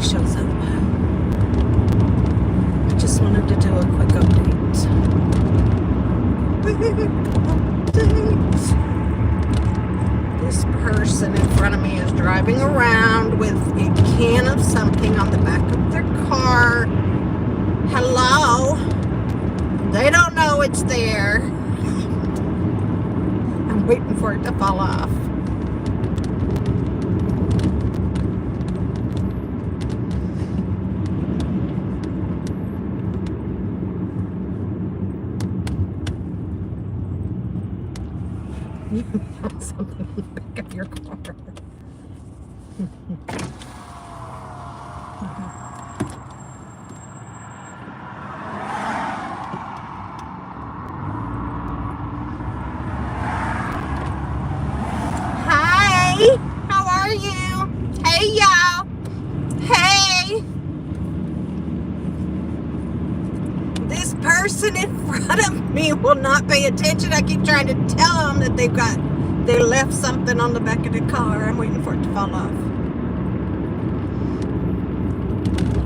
shows up. I just wanted to do a quick update. This person in front of me is driving around with a can of something on the back of their car. Hello? They don't know it's there. I'm waiting for it to fall off. You have something on the back of your car. Hi, how are you? Hey, y'all. Hey. This person in front of me will not pay attention. I keep trying to tell them that they left something on the back of the car. I'm waiting for it to fall off.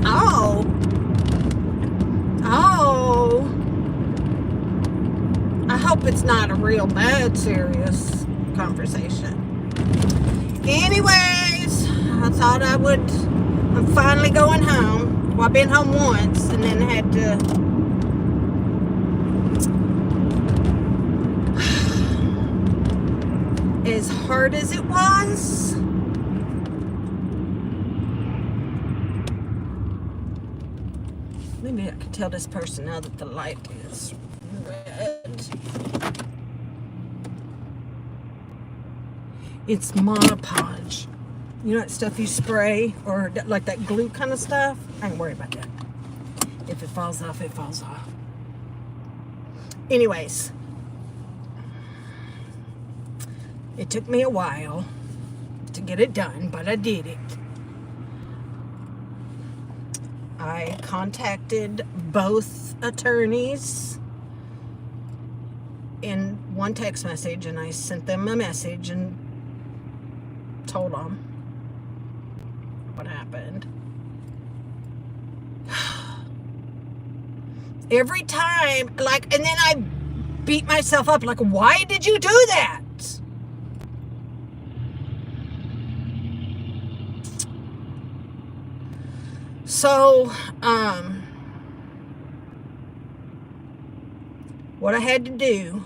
Oh. I hope it's not a real bad, serious conversation. Anyways, I thought I'm finally going home. Well, I've been home once and then had to as hard as it was, maybe I could tell this person now that the light is red. It's Mod Podge. You know that stuff you spray, or like that glue kind of stuff? I ain't worried about that. If it falls off, it falls off. Anyways, it took me a while to get it done, but I did it. I contacted both attorneys in one text message, and I sent them a message and told them what happened. Every time, and then I beat myself up, why did you do that? So, what I had to do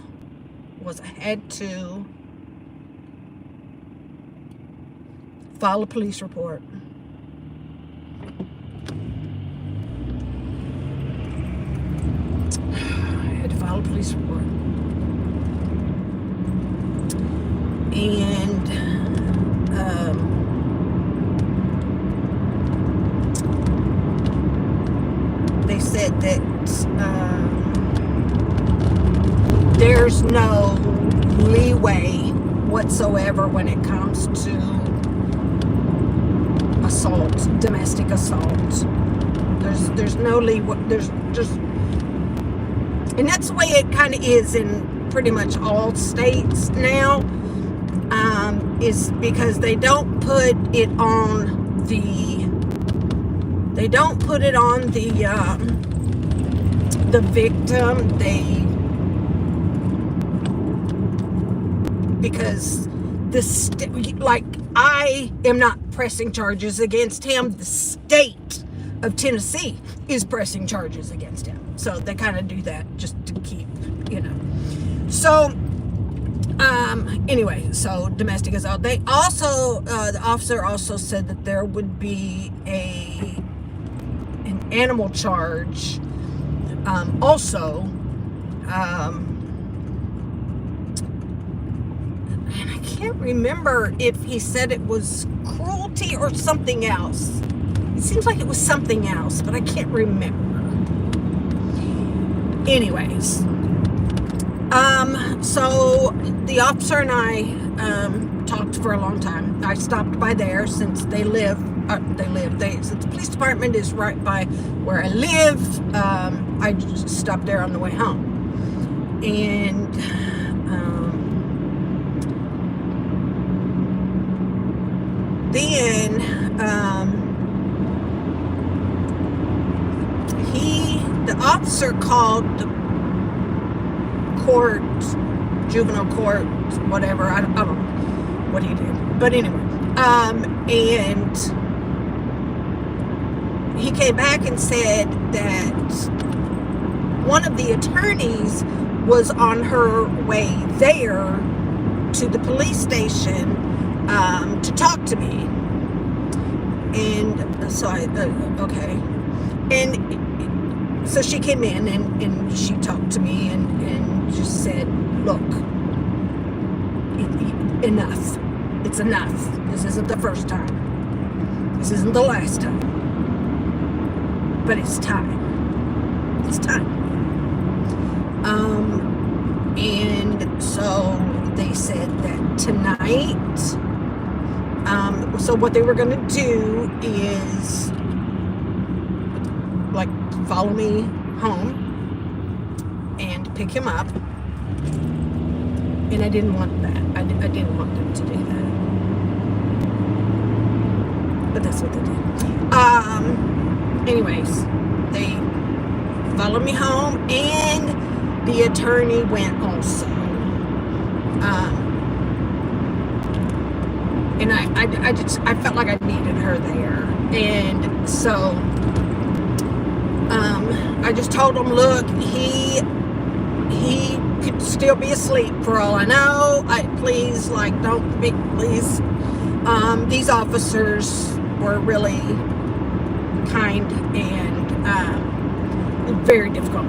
was I had to file a police report. I had to file a police report. And, they said that there's no leeway whatsoever when it comes to assault, domestic assault. There's no leeway. There's just, and that's the way it kind of is in pretty much all states now. Is because they don't put it on the victim. Because I am not pressing charges against him. The state of Tennessee is pressing charges against him. So they kind of do that just to keep, So, anyway, so domestic assault. They also, the officer also said that there would be an animal charge. Also, and I can't remember if he said it was cruelty or something else. It seems like it was something else, but I can't remember. Anyways, so the officer and I talked for a long time. I stopped by there since since the police department is right by where I live. I just stopped there on the way home. And then officer called the court, juvenile court, whatever. I don't know what he did. But anyway, and he came back and said that one of the attorneys was on her way there to the police station to talk to me. And so okay. And so she came in and she talked to me and just said, look, enough. It's enough. This isn't the first time. This isn't the last time. But it's time. It's time. And so they said that tonight, so what they were going to do is like follow me home and pick him up. And I didn't want that. I didn't want them to do that. But that's what they did. Anyways, they followed me home, and the attorney went also. And I felt like I needed her there. And so I just told him, look, he could still be asleep for all I know. Please, like, don't be, please. These officers were really kind and very difficult.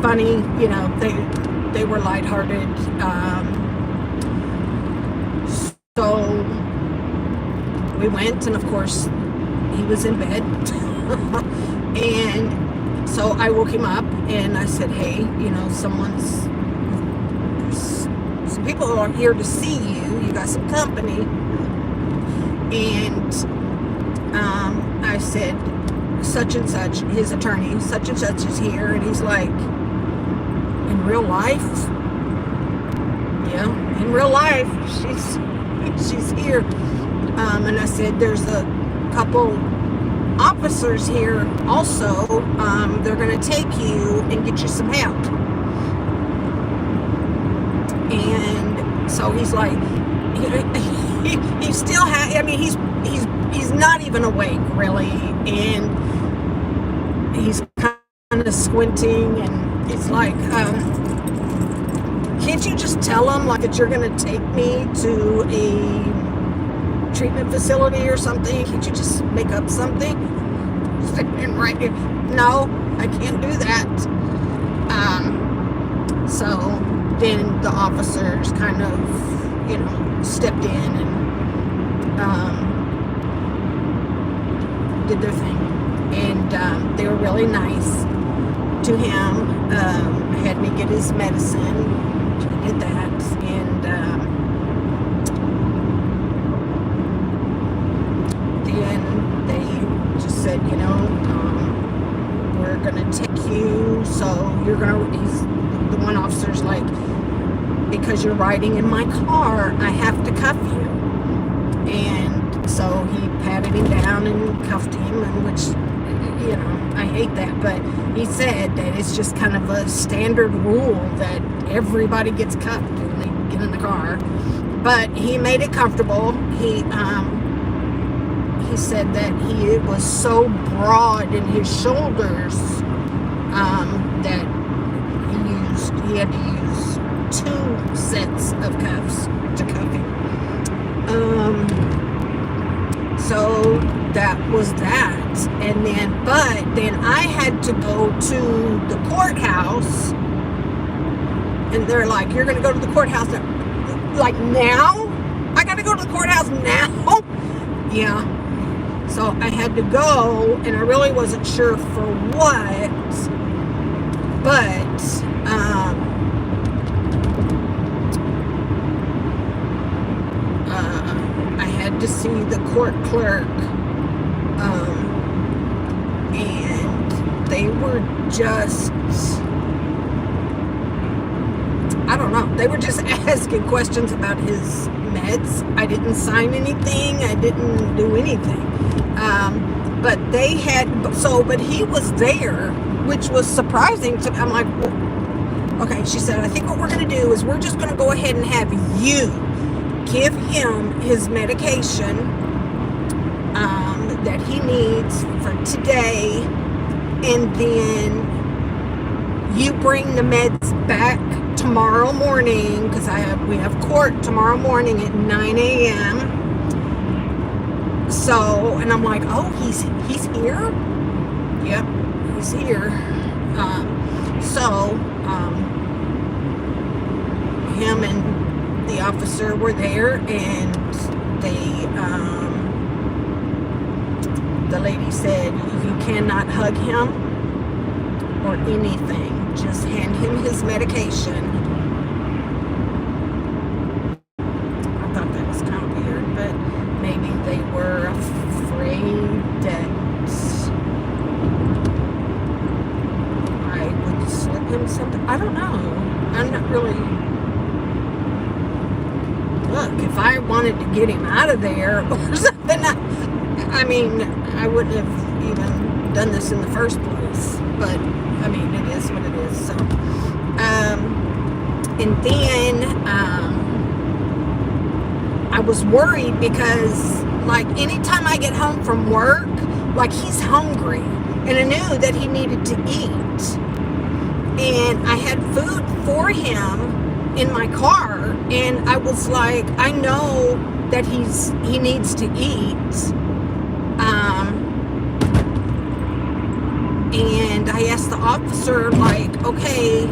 Funny, you know, they were lighthearted. So we went, and of course he was in bed. And so I woke him up and I said, hey, you know, some people are here to see you. You got some company. And I said, such and such, his attorney, such and such is here. And he's like, in real life? Yeah, in real life, she's here. And I said, there's a couple officers here also. They're going to take you and get you some help. And so he's like, he still has, I mean, he's not even awake really, and he's kind of squinting, and he's like, can't you just tell him like that you're going to take me to a treatment facility or something? Can't you just make up something? And right here, no, I can't do that. So then the officers kind of, you know, stepped in and did their thing, and they were really nice to him. Had me get his medicine. Did that, and then they just said, you know, we're gonna take you, so you're gonna. The one officer's like, because you're riding in my car, I have to cuff you. And so he patted him down and cuffed him, and which, you know, I hate that, but he said that it's just kind of a standard rule that everybody gets cuffed when they get in the car. But he made it comfortable. He said that he was so broad in his shoulders that he had to use 2 sets of cuffs to cuff him. So that was that. And then, but then I had to go to the courthouse, and they're like, you're going to go to the courthouse now? Like now? I got to go to the courthouse now? Yeah. So I had to go, and I really wasn't sure for what, but I had to see the court clerk, and they were just, I don't know. They were just asking questions about his meds. I didn't sign anything. I didn't do anything. But they had, but he was there, which was surprising to me. I'm like, well, okay. She said, I think what we're going to do is we're just going to go ahead and have you give him his medication that he needs for today, and then you bring the meds back tomorrow morning, because we have court tomorrow morning at 9 a.m. So, and I'm like, oh, he's here? Yep, he's here. Him and the officer were there, and the lady said, you cannot hug him or anything. Just hand him his medication. I thought that was kind of weird, but maybe they were afraid that I would slip him something. I don't know. I'm not really... Look, if I wanted to get him out of there or something, I mean, I wouldn't have even done this in the first place. But, I mean, it is what it is. So, and then I was worried because, like, anytime I get home from work, like, he's hungry. And I knew that he needed to eat. And I had food for him in my car, and I was like, I know that he needs to eat, and I asked the officer, like, okay,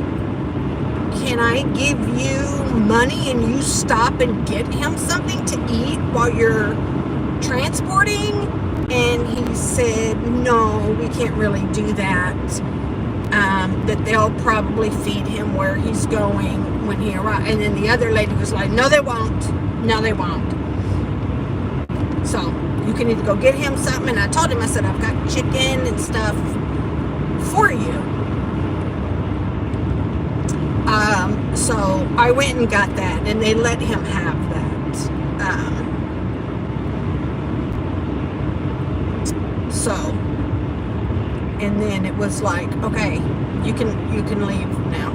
can I give you money and you stop and get him something to eat while you're transporting? And he said, no, we can't really do that. That they'll probably feed him where he's going when he arrives. And then the other lady was like, no, they won't. No, they won't. So you can either go get him something. And I told him, I said, I've got chicken and stuff for you. So I went and got that, and they let him have that. And then it was like, okay, you can leave now.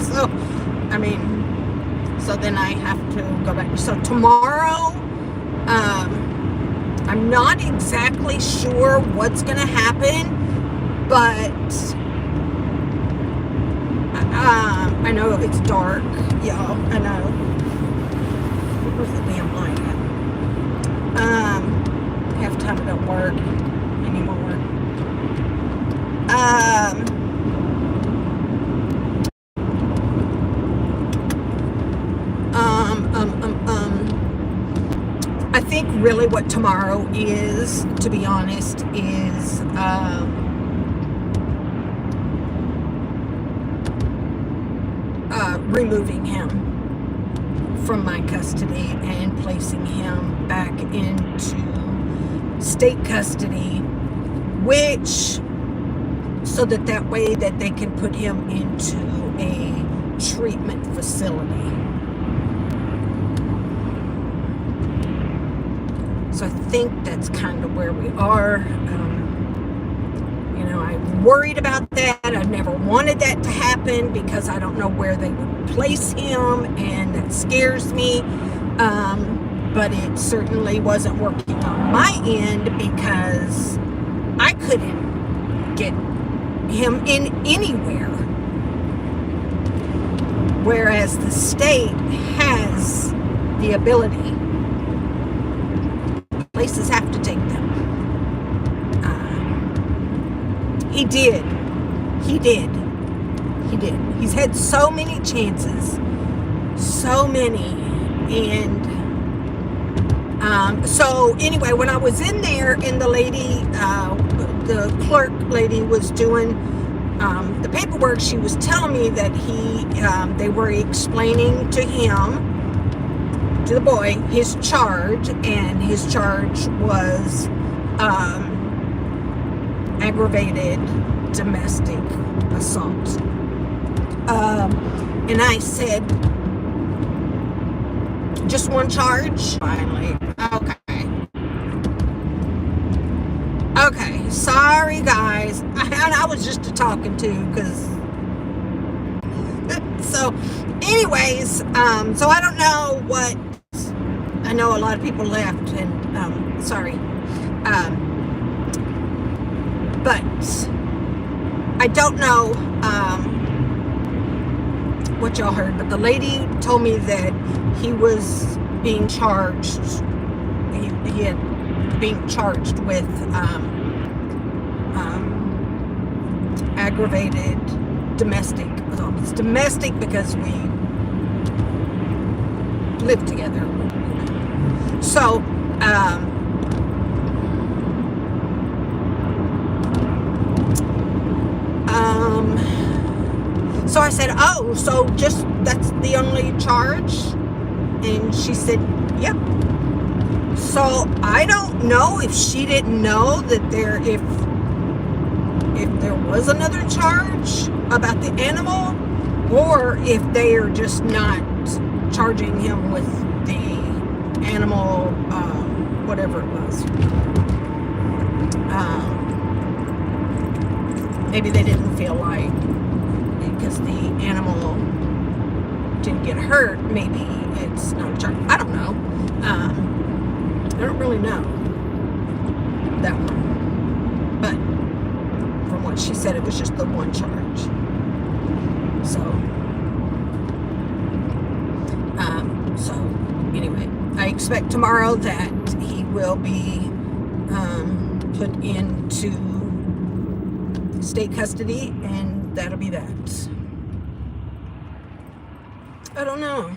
So, I mean, so then I have to go back. So tomorrow, I'm not exactly sure what's going to happen, but I know it's dark, y'all. I know. Where's the damn light at? Half time it don't work anymore. I think really what tomorrow is, to be honest, is removing him from my custody and placing him back into state custody, which, so that way that they can put him into a treatment facility. So I think that's kind of where we are. I'm worried about that. I've never wanted that to happen because I don't know where they would place him, and that scares me. But it certainly wasn't working on my end because I couldn't get him in anywhere. Whereas the state has the ability. Places have to take them. He did. He's had so many chances. So many. And so anyway, when I was in there and the lady, the clerk lady was doing the paperwork, she was telling me that they were explaining to him, to the boy, his charge, and his charge was aggravated domestic assault. And I said, just one charge? Finally. Okay, sorry guys. I was just talking to, because so anyways, so I don't know what, I know a lot of people left, and sorry, but I don't know what y'all heard, but the lady told me that he was being charged, he had being charged with aggravated domestic. Well, it's domestic because we live together. So so I said, oh, so just that's the only charge? And she said, yep. So I don't know if she didn't know that if there was another charge about the animal, or if they are just not charging him with the animal, whatever it was. Maybe they didn't feel like, because the animal didn't get hurt, maybe it's not a charge. I don't know. I don't really know that one, but from what she said, it was just the one charge. So so anyway, I expect tomorrow that he will be put into state custody, and that'll be that. I don't know.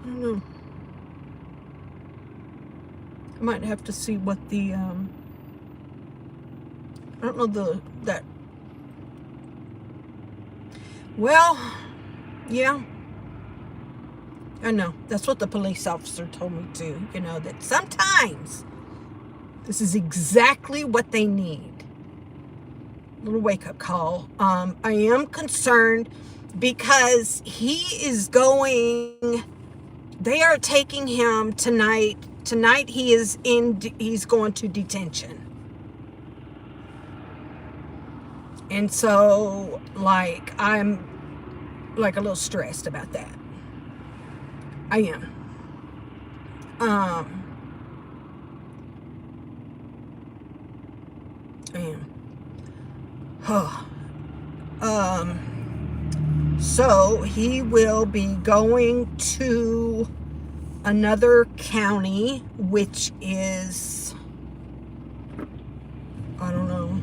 I don't know. I might have to see what the I don't know that. Well, yeah. I know. That's what the police officer told me too. You know, that sometimes this is exactly what they need. Little wake-up call. I am concerned because he is going. They are taking him tonight. Tonight he's going to detention. And so, like, I'm like a little stressed about that. I am. I am. So he will be going to another county, which is, I don't know,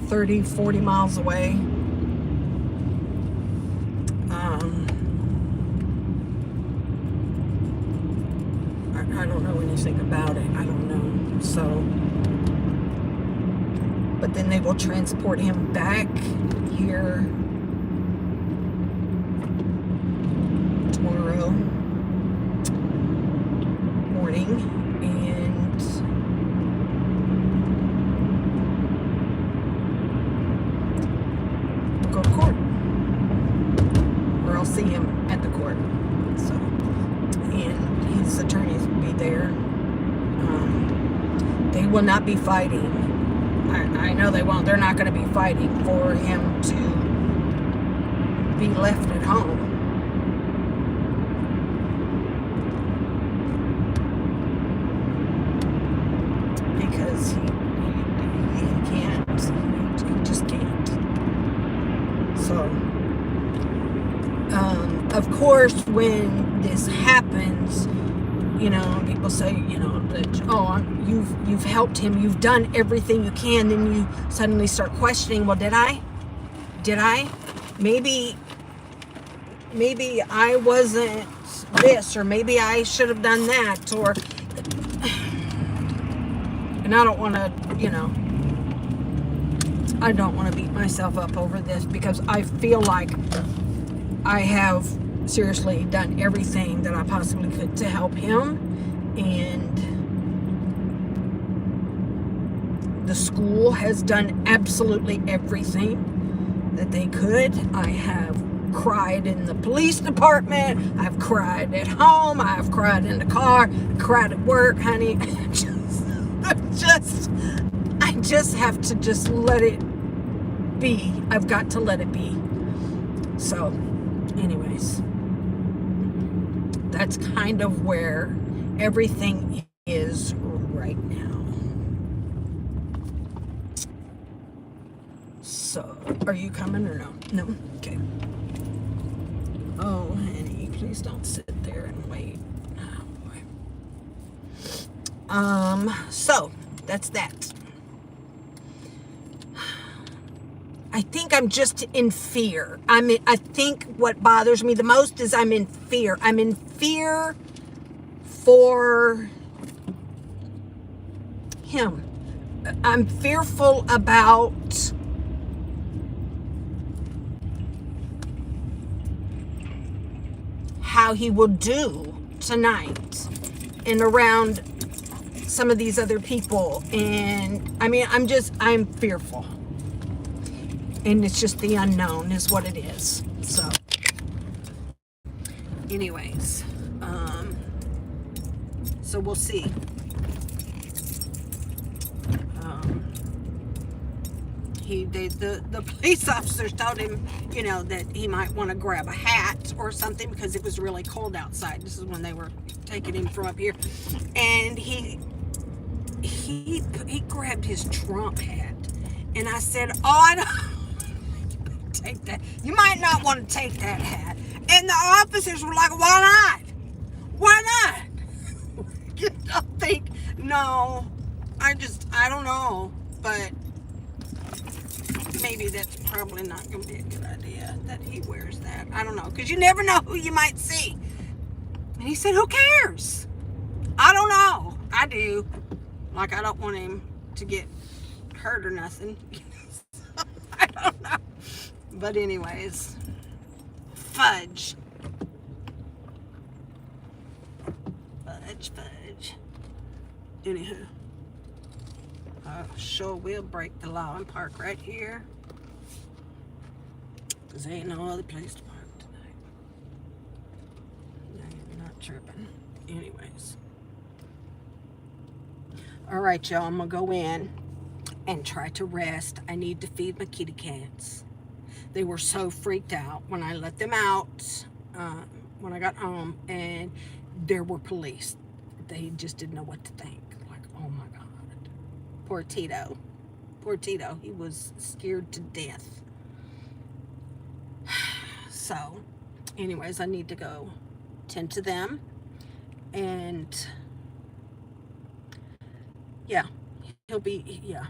30, 40 miles away. I don't know anything about it. I don't know. So, but then they will transport him back here tomorrow morning, and we'll go to court, or I'll see him at the court. So, and his attorneys will be there. They will not be fighting. I know they won't. They're not going to be fighting for him to be left at home. Because he can't. He just can't. So, of course, when this happens, you know, people say, you know, that, oh, you've helped him, you've done everything you can, then you suddenly start questioning, well, did I? Maybe I wasn't this, or maybe I should have done that, or, and I don't want to, you know, I don't want to beat myself up over this, because I feel like I have seriously done everything that I possibly could to help him, and The school has done absolutely everything that they could. I have cried in the police department. I've cried at home. I've cried in the car. Cried at work, honey. I just have to just let it be. I've got to let it be. So, anyways, that's kind of where everything is right now. So, are you coming or no? No? Okay. Oh, honey, please don't sit there and wait. Oh, boy. So, that's that. I think I'm just in fear. I think what bothers me the most is I'm in fear. I'm in fear for him. I'm fearful about how he will do tonight and around some of these other people. And I'm fearful. And it's just the unknown is what it is. So, anyways, so we'll see. The police officers told him, that he might want to grab a hat or something because it was really cold outside. This is when they were taking him from up here, and he grabbed his Trump hat, and I said, "Oh, I don't take that. You might not want to take that hat." And the officers were like, "Why not? Why not?" I think no. I don't know, but maybe that's probably not going to be a good idea that he wears that. I don't know, because you never know who you might see. And he said, "Who cares?" I don't know. I do. Like, I don't want him to get hurt or nothing. I don't know. But anyways, fudge. Fudge. Anywho. I sure will break the law and park right here. Because there ain't no other place to park tonight. I'm not tripping. Anyways. Alright, y'all. I'm going to go in and try to rest. I need to feed my kitty cats. They were so freaked out when I let them out when I got home. And there were police. They just didn't know what to think. Like, oh my God. Poor Tito. He was scared to death. So, anyways, I need to go tend to them. And, yeah, he'll be okay.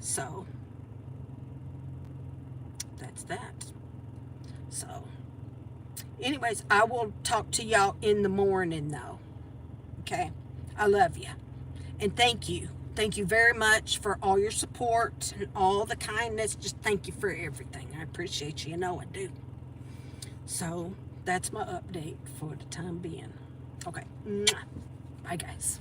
So, that's that. So, anyways, I will talk to y'all in the morning, though. Okay? I love you. And thank you. Thank you very much for all your support and all the kindness. Just thank you for everything. I appreciate you. You know I do. So, that's my update for the time being. Okay. Bye, guys.